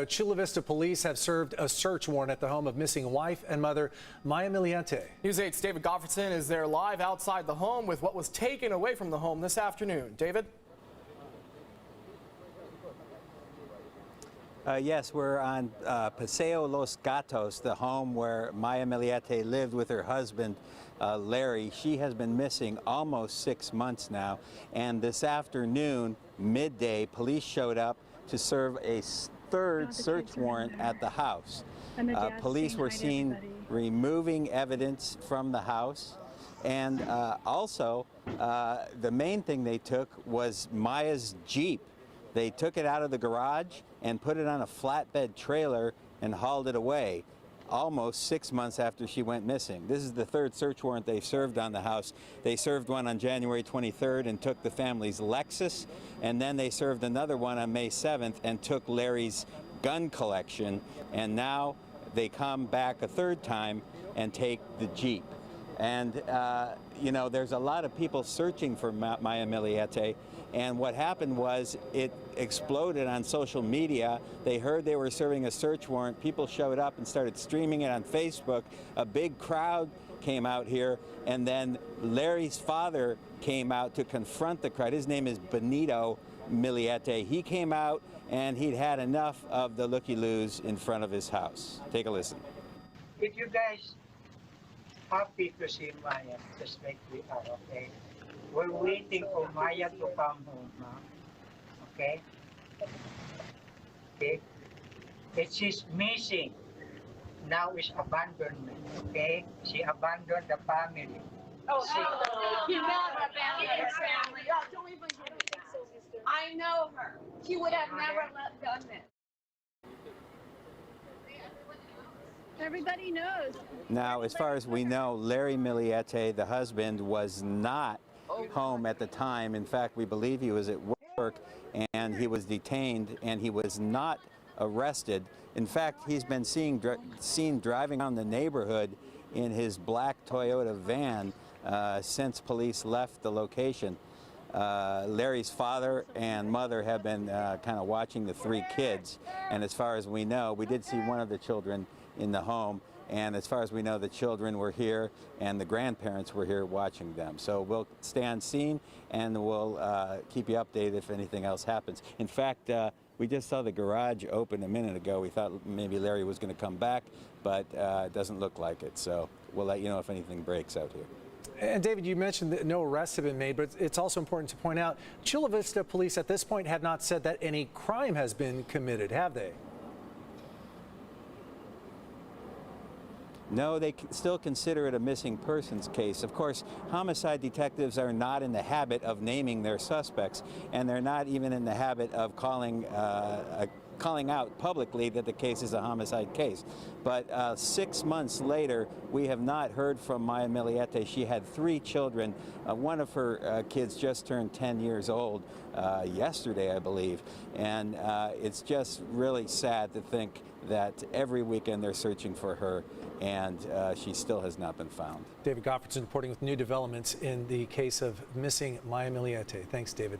Chula Vista police have served a search warrant at the home of missing wife and mother Maya Milette. News 8's David Goffredson is there live outside the home with what was taken away from the home this afternoon. David? Yes, we're on Paseo Los Gatos, the home where Maya Milette lived with her husband, Larry. She has been missing almost 6 months now, and this afternoon, midday, police showed up to serve a third search warrant at the house. Police were seen removing evidence from the house, and also the main thing they took was Maya's Jeep. They took it out of the garage and put it on a flatbed trailer and hauled it away almost 6 months after she went missing. This is the third search warrant they've served on the house. They served one on January 23rd and took the family's Lexus, and then they served another one on May 7th and took Larry's gun collection, and now they come back a third time and take the Jeep. And you know, there's a lot of people searching for Maya Milette, and what happened was it exploded on social media. They heard they were serving a search warrant. People showed up and started streaming it on Facebook. A big crowd came out here, and then Larry's father came out to confront the crowd. His name is Benito Milette. He came out, and he'd had enough of the looky-loos in front of his house. Take a listen. If you guys happy to see Maya, just like we are, okay? We're waiting for Maya to come home, okay? Okay? She's missing. Now is abandonment, okay? She abandoned the family. Oh, he never abandoned his family. Oh, don't even get it. I know her. She would have never done this. Everybody knows. Now, as far as we know, Larry Milette, the husband, was not home at the time. In fact, we believe he was at work, and he was detained, and he was not arrested. In fact, he's been seen driving around the neighborhood in his black Toyota van since police left the location. Larry's father and mother have been kind of watching the three kids, and as far as we know, we did see one of the children in the home, and as far as we know, the children were here and the grandparents were here watching them. So we'll stay on scene, and we'll keep you updated if anything else happens. In fact, we just saw the garage open a minute ago. We thought maybe Larry was going to come back, but it doesn't look like it. So we'll let you know if anything breaks out here. And David, you mentioned that no arrests have been made, but it's also important to point out Chula Vista police at this point have not said that any crime has been committed, have they? No, they still consider it a missing persons case. Of course, homicide detectives are not in the habit of naming their suspects, and they're not even in the habit of calling out publicly that the case is a homicide case. But 6 months later, we have not heard from Maya Milette. She had 3 children. One of her kids just turned 10 years old yesterday, I believe. And it's just really sad to think that every weekend they're searching for her, and she still has not been found. David Goffredson reporting with new developments in the case of missing Maya Milette. Thanks, David.